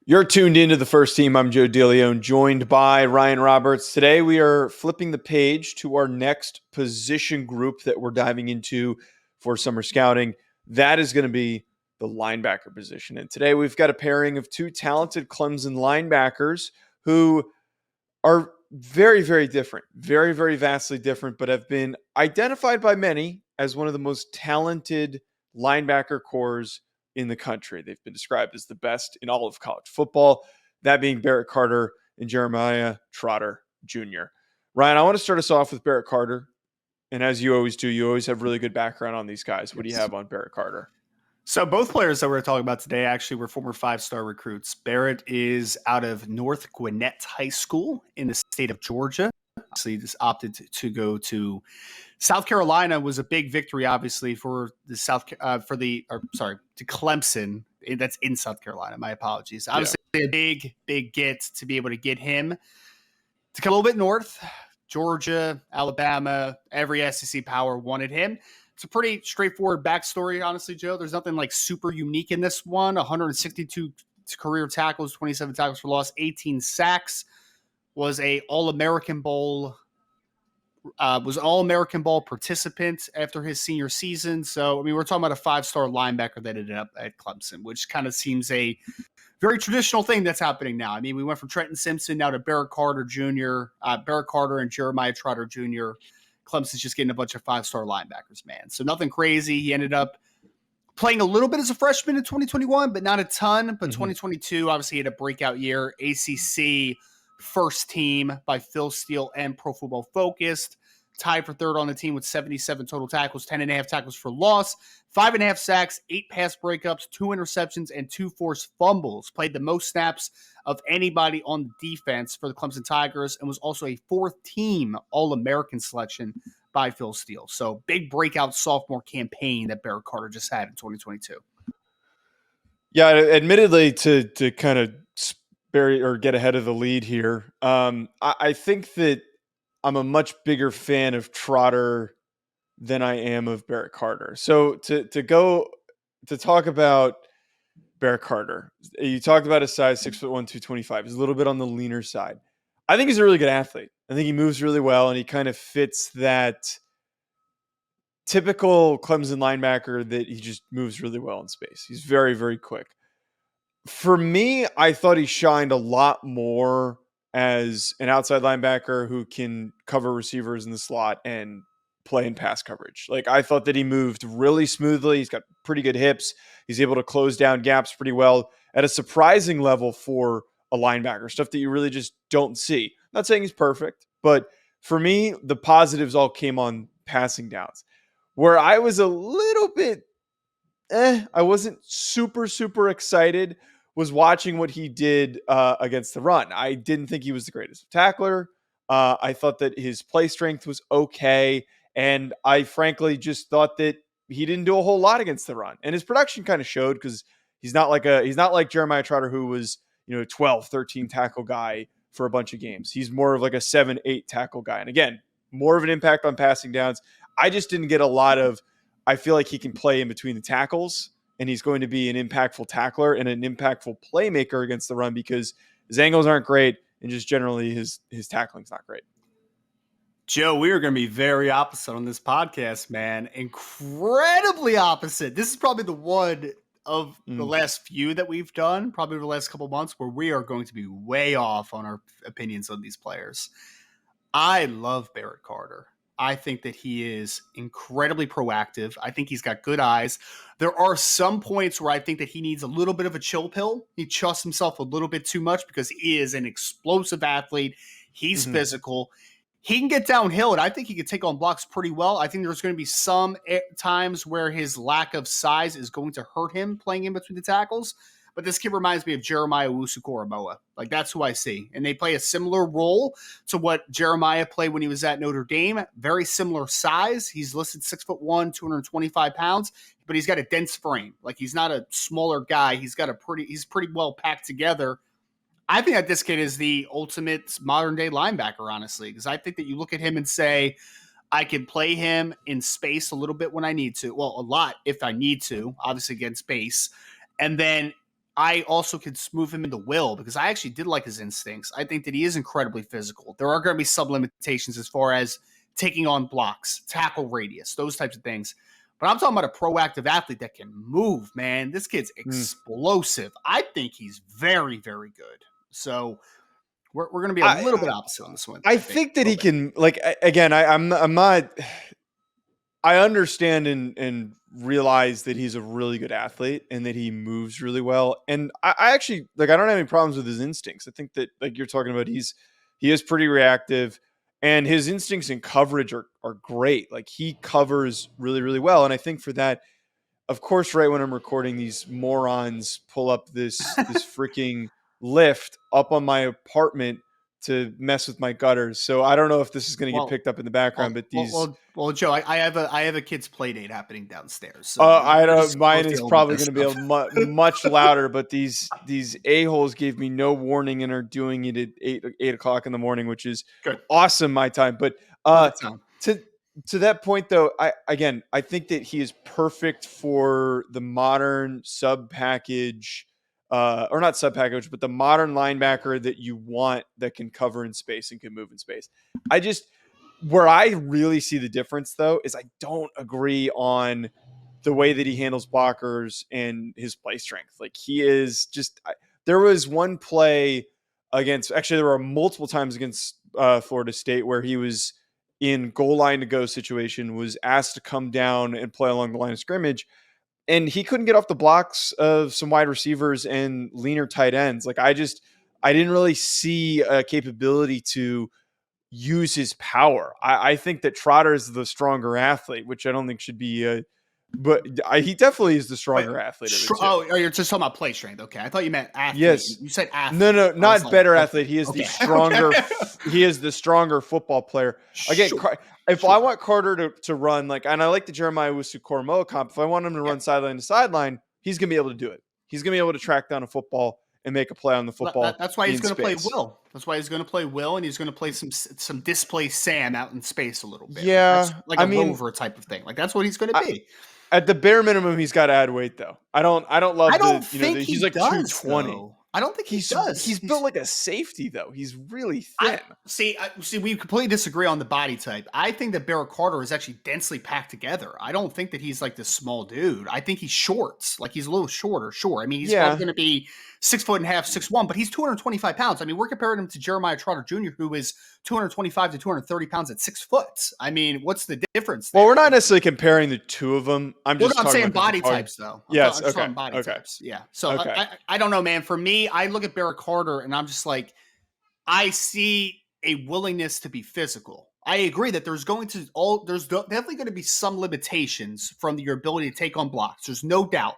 You're tuned into the first team. I'm Joe DeLeone, joined by Ryan Roberts. Today, we are flipping the page to our next position group that we're diving into for summer scouting. That is going to be the linebacker position. And today, we've got a pairing of two talented Clemson linebackers who are very, very different, very, very vastly different, but have been identified by many as one of the most talented linebacker cores in the country. They've been described as the best in all of college football, that being Barrett Carter and Jeremiah Trotter Jr. Ryan, I want to start us off with Barrett Carter. And as you always do, you always have really good background on these guys. What do you have on Barrett Carter? So both players that we're talking about today actually were former five-star recruits. Barrett is out of North Gwinnett High School in the state of Georgia. Obviously, he just opted to go to South Carolina. Was a big victory, obviously, for the to Clemson. That's in South Carolina. My apologies. Obviously, a big get to be able to get him to come a little bit north. Georgia, Alabama, every SEC power wanted him. It's a pretty straightforward backstory, honestly, Joe. There's nothing like super unique in this one. 162 career tackles, 27 tackles for loss, 18 sacks. Was an All-American Bowl participant after his senior season. So, I mean, we're talking about a five-star linebacker that ended up at Clemson, which kind of seems a very traditional thing that's happening now. I mean, we went from Trenton Simpson now to Barrett Carter and Jeremiah Trotter Jr. Clemson's just getting a bunch of five-star linebackers, man. So nothing crazy. He ended up playing a little bit as a freshman in 2021, but not a ton. But 2022, obviously, had a breakout year. ACC first team by Phil Steele and Pro Football Focus. Tied for third on the team with 77 total tackles, 10.5 tackles for loss, 5.5 sacks, 8 pass breakups, 2 interceptions, and 2 forced fumbles. Played the most snaps of anybody on the defense for the Clemson Tigers and was also a fourth-team All-American selection by Phil Steele. So big breakout sophomore campaign that Barrett Carter just had in 2022. Yeah, admittedly, to kind of bury or get ahead of the lead here, I think that I'm a much bigger fan of Trotter than I am of Barrett Carter. So to talk about Barrett Carter, you talked about his size, 6'1", 225. He's a little bit on the leaner side. I think he's a really good athlete. I think he moves really well, and he kind of fits that typical Clemson linebacker that he just moves really well in space. He's very, very quick. For me, I thought he shined a lot more as an outside linebacker who can cover receivers in the slot and play in pass coverage. Like, I thought that he moved really smoothly. He's got pretty good hips. He's able to close down gaps pretty well at a surprising level for a linebacker, stuff that you really just don't see. I'm not saying he's perfect, but for me, the positives all came on passing downs. Where I was a little bit, I wasn't super, super excited was watching what he did against the run. I didn't think he was the greatest tackler. I thought that his play strength was okay. And I frankly just thought that he didn't do a whole lot against the run. And his production kind of showed because he's not like Jeremiah Trotter, who was, 12, 13 tackle guy for a bunch of games. He's more of like a 7, 8 tackle guy. And again, more of an impact on passing downs. I just didn't get a lot of, I feel like he can play in between the tackles, and he's going to be an impactful tackler and an impactful playmaker against the run because his angles aren't great and just generally his tackling's not great. Joe, we are going to be very opposite on this podcast, man. Incredibly opposite. This is probably the one of the last few that we've done, probably the last couple months, where we are going to be way off on our opinions on these players. I love Barrett Carter. I think that he is incredibly proactive. I think he's got good eyes. There are some points where I think that he needs a little bit of a chill pill. He trusts himself a little bit too much because he is an explosive athlete. He's physical. He can get downhill, and I think he can take on blocks pretty well. I think there's going to be some times where his lack of size is going to hurt him playing in between the tackles. But this kid reminds me of Jeremiah Owusu-Koramoah. Like, that's who I see. And they play a similar role to what Jeremiah played when he was at Notre Dame. Very similar size. He's listed 6'1", 225 pounds, but he's got a dense frame. Like, he's not a smaller guy. He's pretty well packed together. I think that this kid is the ultimate modern-day linebacker, honestly, because I think that you look at him and say, I can play him in space a little bit when I need to. Well, a lot if I need to, obviously against space. And then I also could move him into Will because I actually did like his instincts. I think that he is incredibly physical. There are going to be some limitations as far as taking on blocks, tackle radius, those types of things. But I'm talking about a proactive athlete that can move, man. This kid's explosive. I think he's very, very good. So we're going to be a little bit opposite on this one. I think that he can, like, again, I'm not, I understand and realize that he's a really good athlete and that he moves really well. And I actually, like, I don't have any problems with his instincts. I think that, like you're talking about, he is pretty reactive and his instincts and coverage are great. Like, he covers really, really well. And I think for that, of course, right when I'm recording, these morons pull up this freaking lift up on my apartment to mess with my gutters. So I don't know if this is going to get picked up in the background, but these. Well, Joe, I have a kid's play date happening downstairs. So I don't. Mine is probably going to be much louder. But these a-holes gave me no warning and are doing it at 8 o'clock in the morning, which is good. Awesome my time. But to that point, though, I think that he is perfect for the modern sub package. Or not sub package, but the modern linebacker that you want that can cover in space and can move in space. Where I really see the difference, though, is I don't agree on the way that he handles blockers and his play strength. Like, he is just, there was one play there were multiple times against Florida State where he was in goal line to go situation, was asked to come down and play along the line of scrimmage. And he couldn't get off the blocks of some wide receivers and leaner tight ends. Like, I didn't really see a capability to use his power. I think that Trotter is the stronger athlete, which I don't think should be but he definitely is the stronger athlete of the two. You're just talking about play strength. Okay. I thought you meant athlete. Yes. You said athlete. No, not better athlete. He is the stronger he is the stronger football player. Again, if I want Carter to run, like, and I like the Jeremiah Owusu-Koramoah comp, if I want him to run sideline to sideline, he's going to be able to do it. He's going to be able to track down a football and make a play on the football. That's why he's going to play Will. That's why he's going to play Will, and he's going to play some displaced Sam out in space a little bit. Yeah, like a rover type of thing. Like, that's what he's going to be. At the bare minimum, he's got to add weight, though. I don't love. I don't think he's like 220. Though. I don't think he does. He's built like a safety, though. He's really thin. See, we completely disagree on the body type. I think that Barrett Carter is actually densely packed together. I don't think that he's like this small dude. I think he's shorts. Like, he's a little shorter, sure. I mean, he's probably going to be 6'1", 6'1", but he's 225 pounds. I mean, we're comparing him to Jeremiah Trotter Jr., who is 225 to 230 pounds at 6 foot. I mean, what's the difference there? Well, we're not necessarily comparing the two of them. I'm saying body types, though. Yes, I'm talking body types. Yeah. So I don't know, man. For me, I look at Barrett Carter and I'm just like, I see a willingness to be physical. I agree that there's definitely going to be some limitations from your ability to take on blocks. There's no doubt.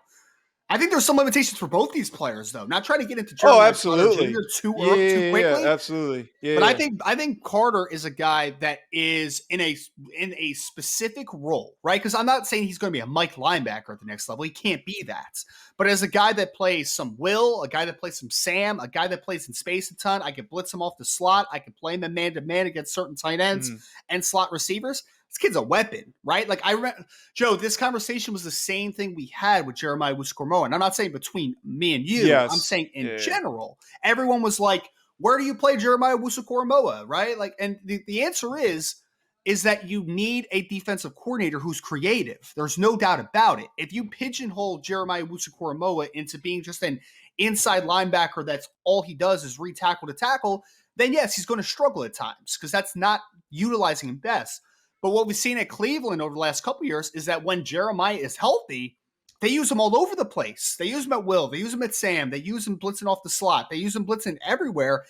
I think there's some limitations for both these players, though. Not trying to get into Jeremiah absolutely too quickly. Yeah, absolutely. Yeah, but I think Carter is a guy that is in a specific role, right? Because I'm not saying he's going to be a Mike linebacker at the next level. He can't be that. But as a guy that plays some Will, a guy that plays some Sam, a guy that plays in space a ton, I can blitz him off the slot. I can play him in man-to-man against certain tight ends and slot receivers. This kid's a weapon, right? Like, Joe, this conversation was the same thing we had with Jeremiah Owusu-Koramoah. And I'm not saying between me and you. Yes. I'm saying in general. Everyone was like, where do you play Jeremiah Owusu-Koramoah, right? Like, and the answer is that you need a defensive coordinator who's creative. There's no doubt about it. If you pigeonhole Jeremiah Owusu-Koramoah into being just an inside linebacker that's all he does is read tackle to tackle, then yes, he's going to struggle at times because that's not utilizing him best. But what we've seen at Cleveland over the last couple of years is that when Jeremiah is healthy, they use him all over the place. They use him at Will. They use him at Sam. They use him blitzing off the slot. They use him blitzing everywhere.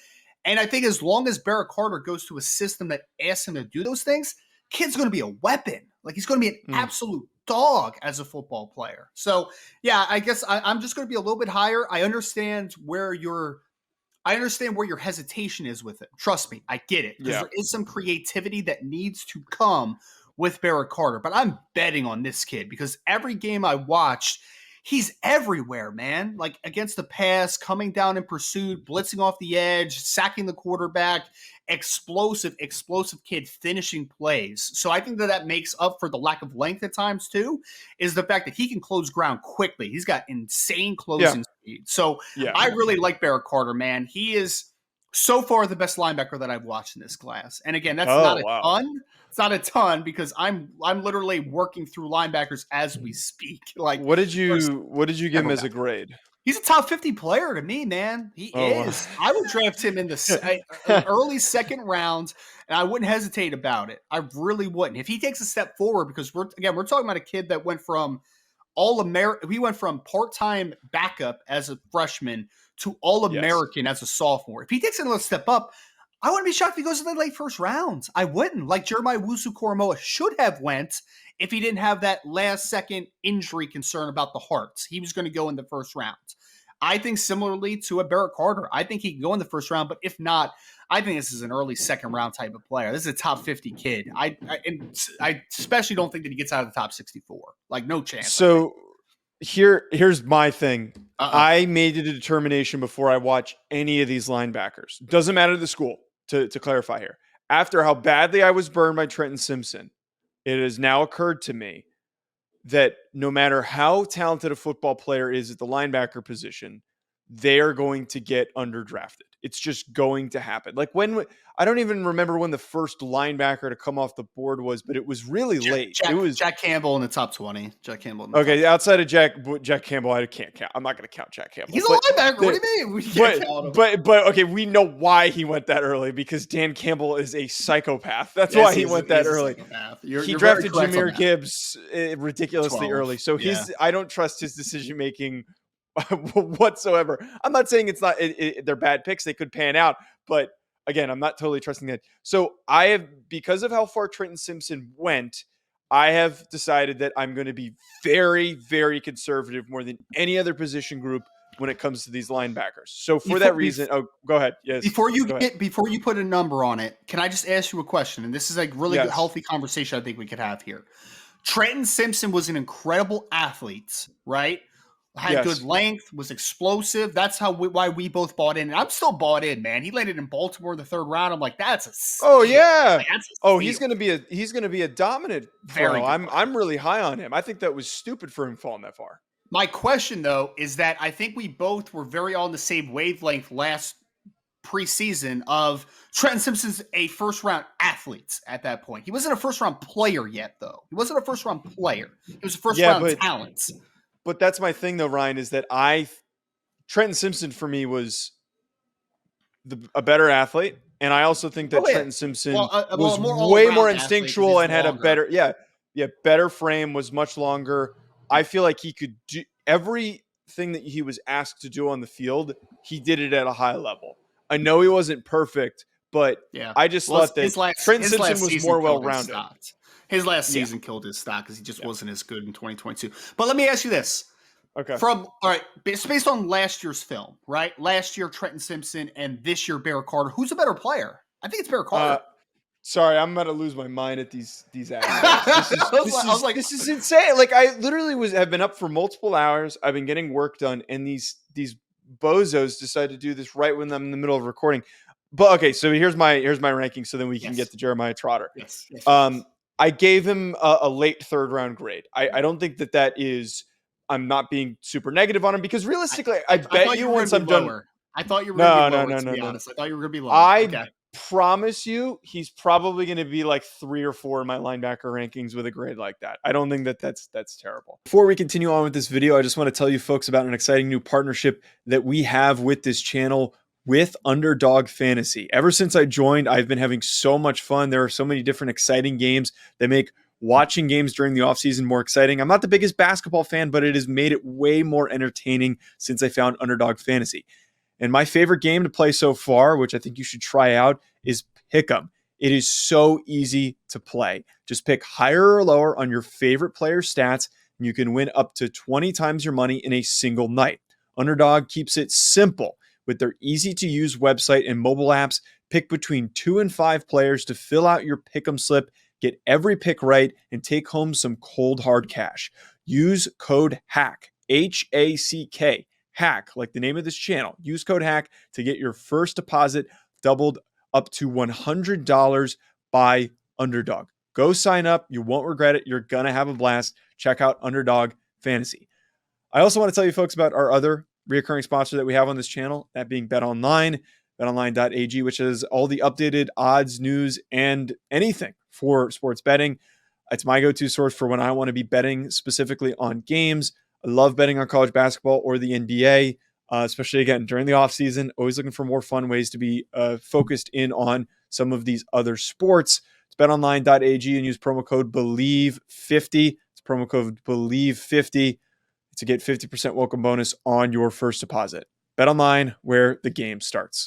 And I think as long as Barrett Carter goes to a system that asks him to do those things, kid's going to be a weapon. Like, he's going to be an absolute dog as a football player. So, yeah, I guess I'm just going to be a little bit higher. I understand where your hesitation is with it. Trust me, I get it. Because there is some creativity that needs to come with Barrett Carter. But I'm betting on this kid because every game I watched, he's everywhere, man. Like against the pass, coming down in pursuit, blitzing off the edge, sacking the quarterback, explosive kid finishing plays. So I think that makes up for the lack of length at times too, is the fact that he can close ground quickly. He's got insane closing speed. So I really like Barrett Carter, man. He is so far the best linebacker that I've watched in this class. And again, that's not a ton. It's not a ton because I'm literally working through linebackers as we speak. Like, what did you give him as a grade? He's a top 50 player to me, man. He is. Wow. I would draft him in the early second rounds, and I wouldn't hesitate about it. I really wouldn't. If he takes a step forward, because we're talking about a kid that went from All-American. We went from part-time backup as a freshman to All-American as a sophomore. If he takes another step up, I wouldn't be shocked if he goes to the late first rounds. I wouldn't. Like Jeremiah Wusu-Koramoah should have went if he didn't have that last-second injury concern about the hearts. He was going to go in the first round. I think similarly to a Barrett Carter, I think he can go in the first round, but if not, I think this is an early second-round type of player. This is a top 50 kid. I especially don't think that he gets out of the top 64. Like, no chance. So here's my thing. I made a determination before I watch any of these linebackers. Doesn't matter the school, to clarify here. After how badly I was burned by Trenton Simpson, it has now occurred to me that no matter how talented a football player is at the linebacker position, they are going to get underdrafted. It's just going to happen. Like I don't even remember when the first linebacker to come off the board was, but it was really late. It was Jack Campbell in the top 20. Jack Campbell. Okay, outside of Jack Campbell, I can't count. I'm not going to count Jack Campbell. He's a linebacker. What do you mean? We can't count him. But okay, we know why he went that early because Dan Campbell is a psychopath. That's why he went that early. He drafted Jahmyr Gibbs ridiculously early, so I don't trust his decision making whatsoever. I'm not saying it's not they're bad picks. They could pan out, but again, I'm not totally trusting that. So I have, because of how far Trenton Simpson went, I have decided that I'm going to be very, very conservative more than any other position group when it comes to these linebackers. So for that reason, go ahead. Yes. Before you put a number on it, can I just ask you a question? And this is a really good, healthy conversation I think we could have here. Trenton Simpson was an incredible athlete, right? Had good length, was explosive. That's why we both bought in. And I'm still bought in, man. He landed in Baltimore in the third round. I'm like, that's a steal. Oh yeah. Like, he's gonna be a dominant very. I'm really high on him. I think that was stupid for him falling that far. My question though is that I think we both were very on the same wavelength last preseason of Trenton Simpson's a first round athlete at that point. He wasn't a first round player yet, though. He wasn't a first round player. He was a first round talent. But that's my thing, though, Ryan, is that Trenton Simpson for me was a better athlete, and I also think that Trenton Simpson was way more instinctual and had a better frame, was much longer. I feel like he could do everything that he was asked to do on the field. He did it at a high level. I know he wasn't perfect, but I just thought that Trenton Simpson was more well-rounded. His last season killed his stock because he just wasn't as good in 2022. But let me ask you this. Okay. It's based on last year's film, right? Last year, Trenton Simpson, and this year, Barrett Carter. Who's a better player? I think it's Barrett Carter. Sorry, I'm about to lose my mind at these ads. This is insane. Like, I literally have been up for multiple hours. I've been getting work done, and these bozos decide to do this right when I'm in the middle of recording. But okay, so here's my ranking, so then we can get to Jeremiah Trotter. Yes. I gave him a late third round grade. I don't think that is. I'm not being super negative on him because realistically, I bet you once I'm done. I thought you were going to be lower. To be honest, I thought you were going to be lower. Promise you, he's probably going to be like 3 or 4 in my linebacker rankings with a grade like that. I don't think that's terrible. Before we continue on with this video, I just want to tell you folks about an exciting new partnership that we have with this channel with Underdog Fantasy. Ever since I joined, I've been having so much fun. There are so many different exciting games that make watching games during the offseason more exciting. I'm not the biggest basketball fan, but it has made it way more entertaining since I found Underdog Fantasy. And my favorite game to play so far, which I think you should try out, is Pick'em. It is so easy to play. Just pick higher or lower on your favorite player's stats, and you can win up to 20 times your money in a single night. Underdog keeps it simple. With their easy-to-use website and mobile apps, pick between 2 and 5 players to fill out your Pick'em slip, get every pick right, and take home some cold hard cash. Use code HACK, HACK, hack, like the name of this channel. Use code hack to get your first deposit doubled up to $100 by Underdog. Go sign up. You won't regret it. You're going to have a blast. Check out Underdog Fantasy. I also want to tell you folks about our other recurring sponsor that we have on this channel, that being BetOnline, betonline.ag, which is all the updated odds, news, and anything for sports betting. It's my go-to source for when I want to be betting specifically on games. I love betting on college basketball or the NBA, especially, again, during the offseason. Always looking for more fun ways to be focused in on some of these other sports. It's betonline.ag and use promo code BELIEVE50. It's promo code BELIEVE50 to get 50% welcome bonus on your first deposit. BetOnline, where the game starts.